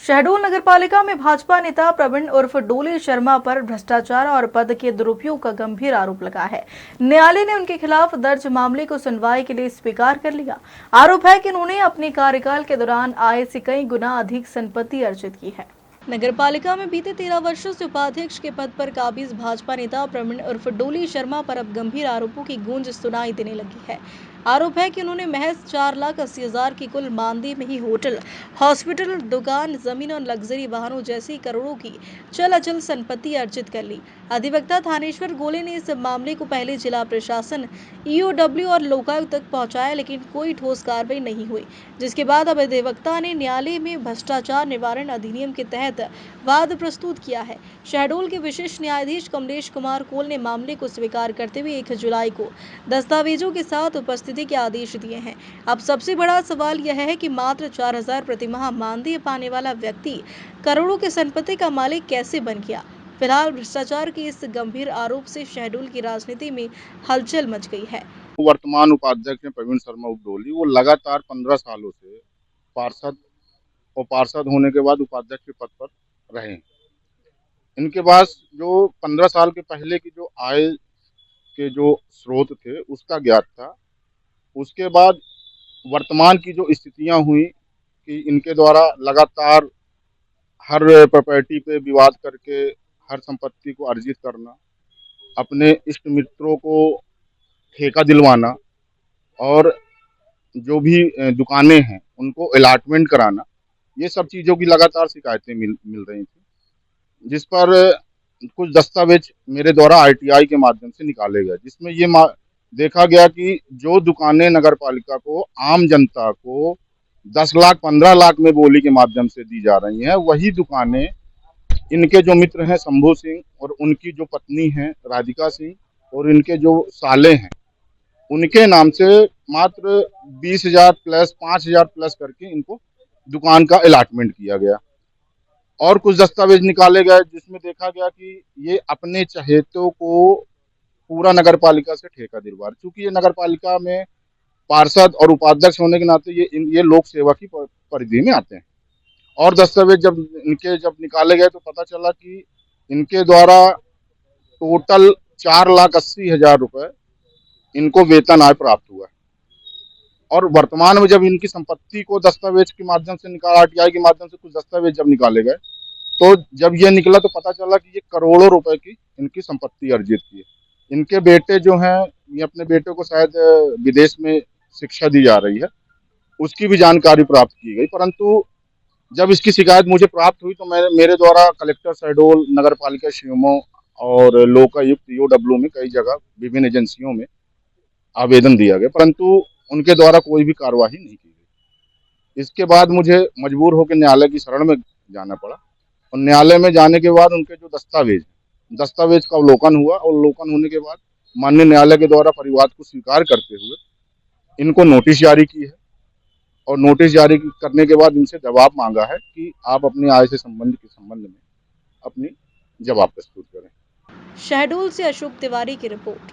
शहडोल नगरपालिका में भाजपा नेता प्रवीण उर्फ डोली शर्मा पर भ्रष्टाचार और पद के दुरुपयोग का गंभीर आरोप लगा है। न्यायालय ने उनके खिलाफ दर्ज मामले को सुनवाई के लिए स्वीकार कर लिया। आरोप है कि उन्होंने अपने कार्यकाल के दौरान आय से कई गुना अधिक संपत्ति अर्जित की है। नगरपालिका में बीते 13 वर्षों से उपाध्यक्ष के पद पर काबिज भाजपा नेता प्रवीण उर्फ डोली शर्मा पर अब गंभीर आरोपों की गूंज सुनाई देने लगी है। आरोप है कि उन्होंने महज 4,80,000 की कुल मानदेय में ही होटल, हॉस्पिटल, दुकान, जमीन और लग्जरी वाहनों जैसी करोड़ों की चल अचल संपत्ति अर्जित कर ली। अधिवक्ता थानेश्वर गोले ने इस मामले को पहले जिला प्रशासन, ईओडब्ल्यू और लोकायुक्त तक पहुंचाया, लेकिन कोई ठोस कार्रवाई नहीं हुई, जिसके बाद अब अधिवक्ता ने न्यायालय में भ्रष्टाचार निवारण अधिनियम के तहत वाद प्रस्तुत किया है। शहडोल के विशेष न्यायाधीश कमलेश कुमार कोल ने मामले को स्वीकार करते हुए 1 जुलाई को दस्तावेजों के साथ उपस्थिति के आदेश दिए हैं। अब सबसे बड़ा सवाल यह है कि मात्र 4,000 प्रतिमाह मानदेय पाने वाला व्यक्ति करोड़ों की संपत्ति का मालिक कैसे बन गया। फिलहाल भ्रष्टाचार के इस गंभीर आरोप से शहडोल की राजनीति में हलचल मच गई है। वर्तमान उपाध्यक्ष हैं प्रवीण शर्मा उर्फ डोली। वो लगातार 15 सालों से पार्षद और पार्षद होने के बाद उपाध्यक्ष के पद पर रहे हैं। इनके पास जो 15 साल के पहले की जो आय के जो स्रोत थे उसका ज्ञात था। उसके बाद वर्तमान की जो स्थितियां हुई कि इनके द्वारा लगातार हर प्रॉपर्टी पे विवाद करके हर संपत्ति को अर्जित करना, अपने इष्ट मित्रों को ठेका दिलवाना और जो भी दुकानें हैं उनको अलॉटमेंट कराना, ये सब चीज़ों की लगातार शिकायतें मिल रही थी, जिस पर कुछ दस्तावेज मेरे द्वारा आरटीआई के माध्यम से निकाले गए, जिसमें ये देखा गया कि जो दुकानें नगरपालिका को आम जनता को 10 लाख 15 लाख में बोली के माध्यम से दी जा रही हैं, वही दुकानें इनके जो मित्र हैं शंभू सिंह और उनकी जो पत्नी हैं राधिका सिंह और इनके जो साले हैं उनके नाम से मात्र 20,000 प्लस 5,000 प्लस करके इनको दुकान का अलॉटमेंट किया गया। और कुछ दस्तावेज निकाले गए जिसमें देखा गया कि ये अपने चहेतों को पूरा नगरपालिका से ठेका दिलवा रहे। चूंकि ये नगरपालिका में पार्षद और उपाध्यक्ष होने के नाते ये लोक सेवा की परिधि में आते हैं। और दस्तावेज जब निकाले गए तो पता चला कि इनके द्वारा टोटल 4,80,000 रुपए इनको वेतन आय प्राप्त हुआ है। और वर्तमान में जब इनकी संपत्ति को दस्तावेज के माध्यम से निकाला, आरटीआई के माध्यम से कुछ दस्तावेज जब निकाले गए तो जब ये निकला तो पता चला कि ये करोड़ों रुपए की इनकी संपत्ति अर्जित की है। इनके बेटे जो हैं, ये अपने बेटे को शायद विदेश में शिक्षा दी जा रही है, उसकी भी जानकारी प्राप्त की गई। परंतु जब इसकी शिकायत मुझे प्राप्त हुई तो मेरे द्वारा कलेक्टर शहडोल, नगर पालिका शिवमो और लोकायुक्त ईओडब्ल्यू में कई जगह विभिन्न एजेंसियों में आवेदन दिया गया, परंतु उनके द्वारा कोई भी कार्यवाही नहीं की गई। इसके बाद मुझे मजबूर होकर न्यायालय की शरण में जाना पड़ा और न्यायालय में जाने के बाद उनके जो दस्तावेज का अवलोकन हुआ और अवलोकन होने के बाद माननीय न्यायालय के द्वारा परिवाद को स्वीकार करते हुए इनको नोटिस जारी की है और नोटिस जारी करने के बाद इनसे जवाब मांगा है कि आप अपनी आय से संबंध में अपनी जवाब प्रस्तुत करें। शहडोल से अशोक तिवारी की रिपोर्ट।